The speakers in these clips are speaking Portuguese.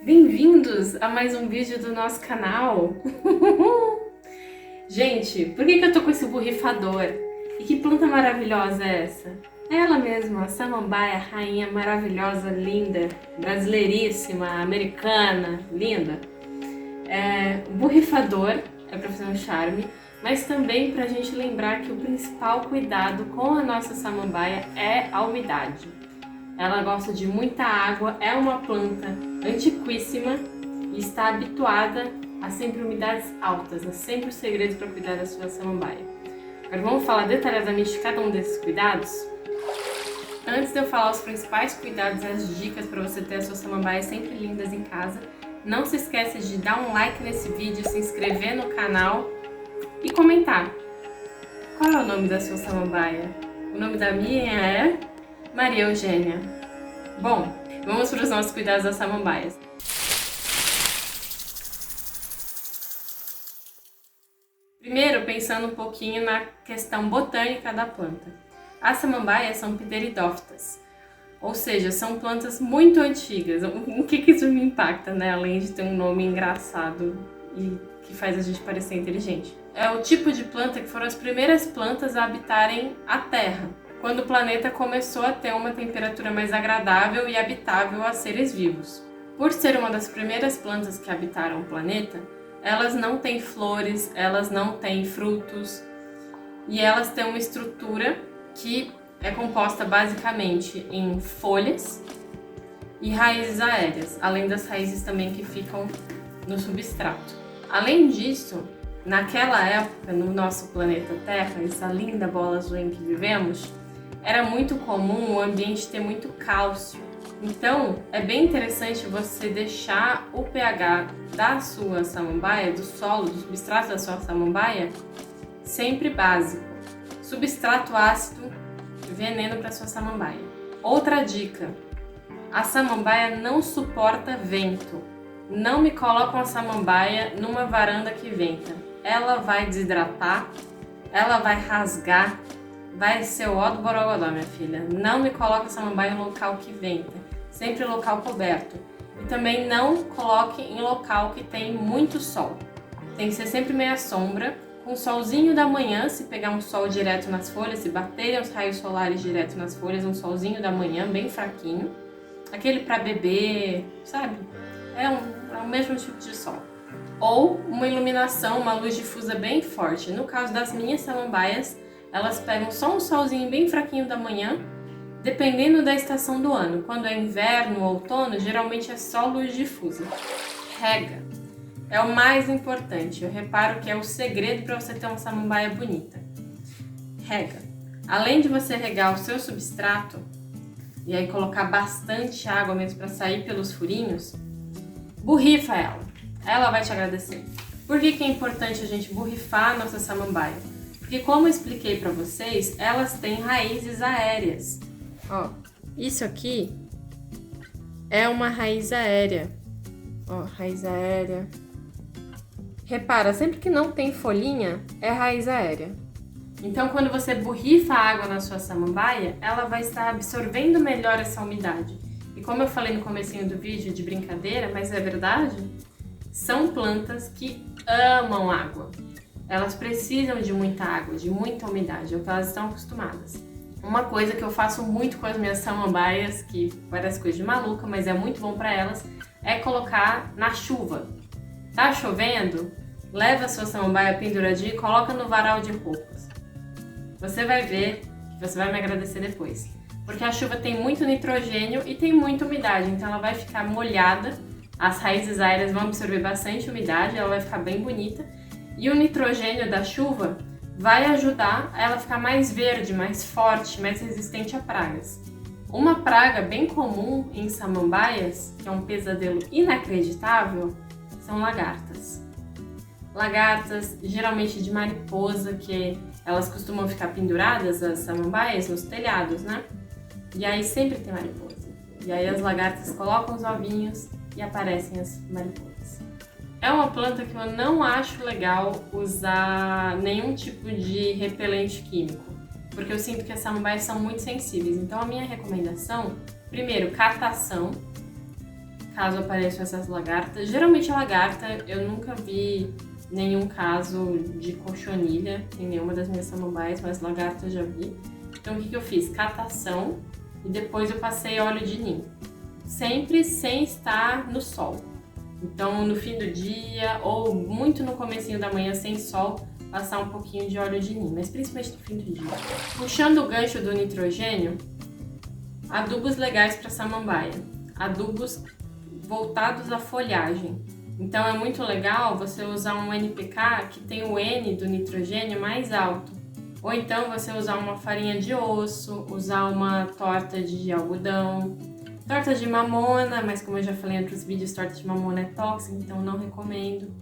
Bem-vindos a mais um vídeo do nosso canal. Gente, por que eu tô com esse borrifador? E que planta maravilhosa é essa? É ela mesma, a samambaia, rainha maravilhosa, linda, brasileiríssima, americana, linda. O borrifador é para fazer um charme, mas também para a gente lembrar que o principal cuidado com a nossa samambaia é a umidade. Ela gosta de muita água, é uma planta antiquíssima e está habituada a sempre umidades altas. É sempre o segredo para cuidar da sua samambaia. Agora vamos falar detalhadamente de cada um desses cuidados? Antes de eu falar os principais cuidados e as dicas para você ter as suas samambaias sempre lindas em casa, não se esqueça de dar um like nesse vídeo, se inscrever no canal e comentar. Qual é o nome da sua samambaia? O nome da minha é Maria Eugênia. Bom, vamos para os nossos cuidados das samambaias. Primeiro, pensando um pouquinho na questão botânica da planta. As samambaias são pteridófitas, ou seja, são plantas muito antigas. O que isso me impacta, né? Além de ter um nome engraçado e que faz a gente parecer inteligente. É o tipo de planta que foram as primeiras plantas a habitarem a Terra, quando o planeta começou a ter uma temperatura mais agradável e habitável a seres vivos. Por ser uma das primeiras plantas que habitaram o planeta, elas não têm flores, elas não têm frutos e elas têm uma estrutura que é composta basicamente em folhas e raízes aéreas, além das raízes também que ficam no substrato. Além disso, naquela época, no nosso planeta Terra, essa linda bola azul em que vivemos, era muito comum o ambiente ter muito cálcio. Então, é bem interessante você deixar o pH da sua samambaia, do solo, do substrato da sua samambaia, sempre básico. Substrato ácido, veneno para sua samambaia. Outra dica, a samambaia não suporta vento. Não me coloca uma samambaia numa varanda que venta. Ela vai desidratar, ela vai rasgar, vai ser o ó do borogodó, minha filha. Não me coloque a samambaia em local que venta, sempre local coberto. E também não coloque em local que tem muito sol. Tem que ser sempre meia sombra, com solzinho da manhã, se pegar um sol direto nas folhas, se baterem os raios solares direto nas folhas, um solzinho da manhã bem fraquinho. Aquele para beber, sabe? É o mesmo tipo de sol. Ou uma iluminação, uma luz difusa bem forte. No caso das minhas samambaias, elas pegam só um solzinho bem fraquinho da manhã, dependendo da estação do ano. Quando é inverno ou outono, geralmente é só luz difusa. Rega é o mais importante. Eu reparo que é o segredo para você ter uma samambaia bonita. Rega. Além de você regar o seu substrato, e aí colocar bastante água mesmo para sair pelos furinhos, borrifa ela. Ela vai te agradecer. Por que é importante a gente borrifar a nossa samambaia? Porque, como eu expliquei para vocês, elas têm raízes aéreas. Ó, isso aqui é uma raiz aérea. Ó, raiz aérea. Repara, sempre que não tem folhinha, é raiz aérea. Então, quando você borrifa a água na sua samambaia, ela vai estar absorvendo melhor essa umidade. E como eu falei no comecinho do vídeo de brincadeira, mas é verdade, são plantas que amam água. Elas precisam de muita água, de muita umidade, é o que elas estão acostumadas. Uma coisa que eu faço muito com as minhas samambaias, que parece coisa de maluca, mas é muito bom para elas, é colocar na chuva. Tá chovendo? Leva a sua samambaia penduradinha e coloca no varal de roupas. Você vai ver que você vai me agradecer depois. Porque a chuva tem muito nitrogênio e tem muita umidade, então ela vai ficar molhada, as raízes aéreas vão absorver bastante umidade, ela vai ficar bem bonita. E o nitrogênio da chuva vai ajudar ela a ficar mais verde, mais forte, mais resistente a pragas. Uma praga bem comum em samambaias, que é um pesadelo inacreditável, são lagartas. Lagartas, geralmente de mariposa, que elas costumam ficar penduradas, as samambaias, nos telhados, né? E aí sempre tem mariposa. E aí as lagartas colocam os ovinhos e aparecem as mariposas. É uma planta que eu não acho legal usar nenhum tipo de repelente químico, porque eu sinto que as samambaias são muito sensíveis. Então a minha recomendação, primeiro, catação. caso apareçam essas lagartas. Geralmente a lagarta, eu nunca vi nenhum caso de cochonilha em nenhuma das minhas samambaias, mas lagarta eu já vi. Então o que eu fiz? Catação e depois eu passei óleo de ninho. Sempre sem estar no sol. Então no fim do dia ou muito no comecinho da manhã sem sol, passar um pouquinho de óleo de ninho, mas principalmente no fim do dia. Puxando o gancho do nitrogênio, adubos legais para samambaia. Adubos voltados à folhagem. Então é muito legal você usar um NPK que tem o N do nitrogênio mais alto. Ou então você usar uma farinha de osso, usar uma torta de algodão, torta de mamona, mas como eu já falei em outros vídeos, torta de mamona é tóxica, então não recomendo.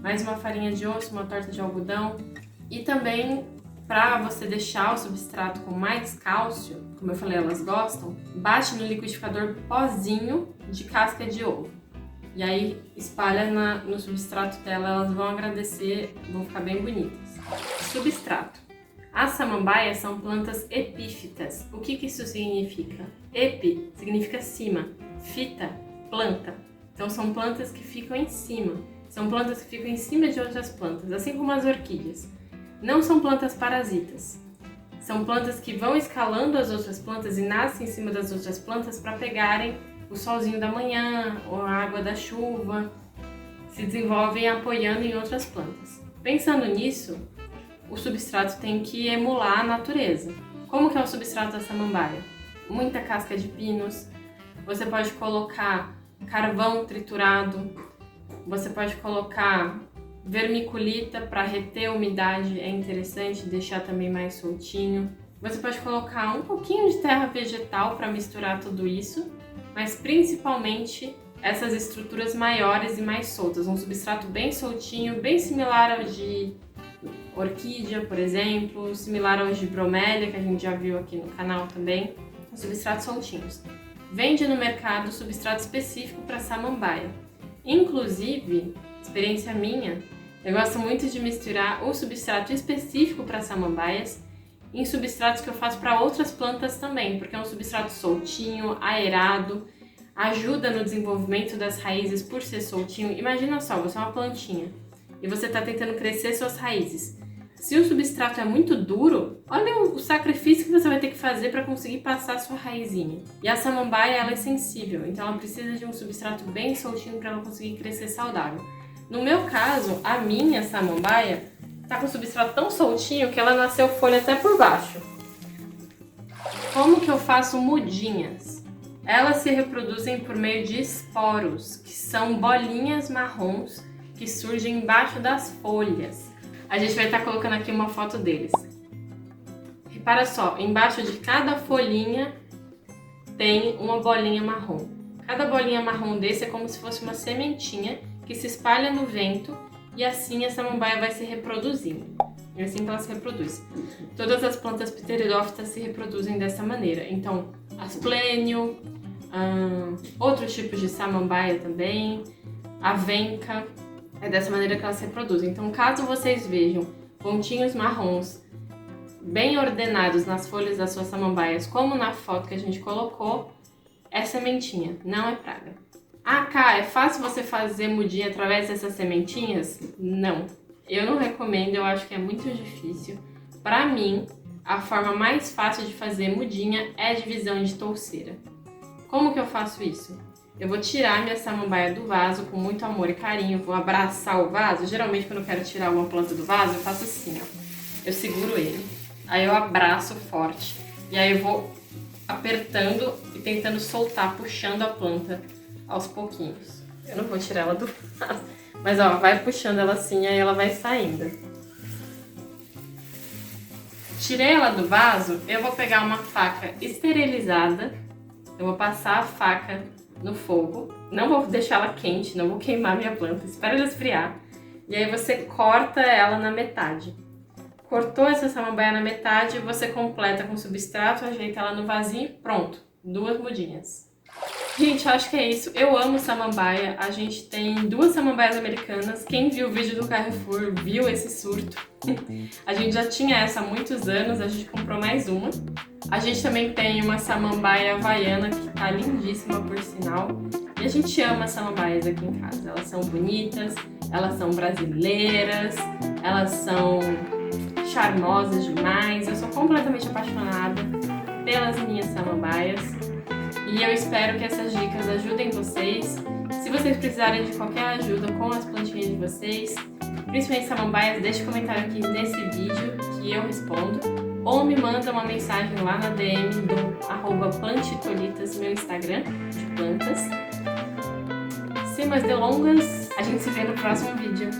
Mais uma farinha de osso, uma torta de algodão. E também, para você deixar o substrato com mais cálcio, como eu falei, elas gostam, bate no liquidificador pozinho de casca de ovo. E aí espalha no substrato dela, elas vão agradecer, vão ficar bem bonitas. Substrato. As samambaias são plantas epífitas. O que isso significa? Epi significa cima, fita, planta. Então são plantas que ficam em cima. São plantas que ficam em cima de outras plantas, assim como as orquídeas. Não são plantas parasitas. São plantas que vão escalando as outras plantas e nascem em cima das outras plantas para pegarem o solzinho da manhã ou a água da chuva. Se desenvolvem apoiando em outras plantas. Pensando nisso, o substrato tem que emular a natureza. Como que é o substrato da samambaia? Muita casca de pinos, você pode colocar carvão triturado, você pode colocar vermiculita para reter a umidade, é interessante, deixar também mais soltinho. Você pode colocar um pouquinho de terra vegetal para misturar tudo isso, mas principalmente essas estruturas maiores e mais soltas, um substrato bem soltinho, bem similar ao de orquídea, por exemplo, similar ao de bromélia, que a gente já viu aqui no canal também, substratos soltinhos. Vende no mercado substrato específico para samambaia. Inclusive, experiência minha, eu gosto muito de misturar o substrato específico para samambaias em substratos que eu faço para outras plantas também, porque é um substrato soltinho, aerado, ajuda no desenvolvimento das raízes por ser soltinho. Imagina só, você é uma plantinha e você está tentando crescer suas raízes. Se o substrato é muito duro, olha o sacrifício que você vai ter que fazer para conseguir passar a sua raizinha. E a samambaia, ela é sensível, então ela precisa de um substrato bem soltinho para ela conseguir crescer saudável. No meu caso, a minha samambaia tá com o substrato tão soltinho que ela nasceu folha até por baixo. Como que eu faço mudinhas? Elas se reproduzem por meio de esporos, que são bolinhas marrons que surgem embaixo das folhas. A gente vai estar colocando aqui uma foto deles. Repara só, embaixo de cada folhinha tem uma bolinha marrom. Cada bolinha marrom desse é como se fosse uma sementinha que se espalha no vento e assim a samambaia vai se reproduzindo. É assim que ela se reproduz. Todas as plantas pteridófitas se reproduzem dessa maneira. Então, asplênio, outros tipos de samambaia também, avenca, é dessa maneira que elas se reproduzem. Então, caso vocês vejam pontinhos marrons bem ordenados nas folhas das suas samambaias, como na foto que a gente colocou, é sementinha, não é praga. Ah, Cá, é fácil você fazer mudinha através dessas sementinhas? Não. Eu não recomendo, eu acho que é muito difícil. Pra mim, a forma mais fácil de fazer mudinha é a divisão de touceira. Como que eu faço isso? Eu vou tirar minha samambaia do vaso com muito amor e carinho, vou abraçar o vaso. Geralmente, quando eu quero tirar uma planta do vaso, eu faço assim, ó. Eu seguro ele, aí eu abraço forte, e aí eu vou apertando e tentando soltar, puxando a planta aos pouquinhos. Eu não vou tirar ela do vaso, mas ó, vai puxando ela assim, aí ela vai saindo. Tirei ela do vaso, eu vou pegar uma faca esterilizada, eu vou passar a faca no fogo, não vou deixar ela quente, não vou queimar minha planta, espera ela esfriar. E aí você corta ela na metade. Cortou essa samambaia na metade, você completa com substrato, ajeita ela no vasinho, pronto, 2 mudinhas. Gente, acho que é isso. Eu amo samambaia. A gente tem 2 samambaias americanas. Quem viu o vídeo do Carrefour viu esse surto. A gente já tinha essa há muitos anos, a gente comprou mais uma. A gente também tem uma samambaia havaiana que tá lindíssima, por sinal. E a gente ama samambaias aqui em casa. Elas são bonitas, elas são brasileiras, elas são charmosas demais. Eu sou completamente apaixonada pelas minhas samambaias. E eu espero que essas dicas ajudem vocês. Se vocês precisarem de qualquer ajuda com as plantinhas de vocês, principalmente samambaias, deixe um comentário aqui nesse vídeo que eu respondo. Ou me manda uma mensagem lá na DM do @plantitolitas, meu Instagram de plantas. Sem mais delongas, a gente se vê no próximo vídeo.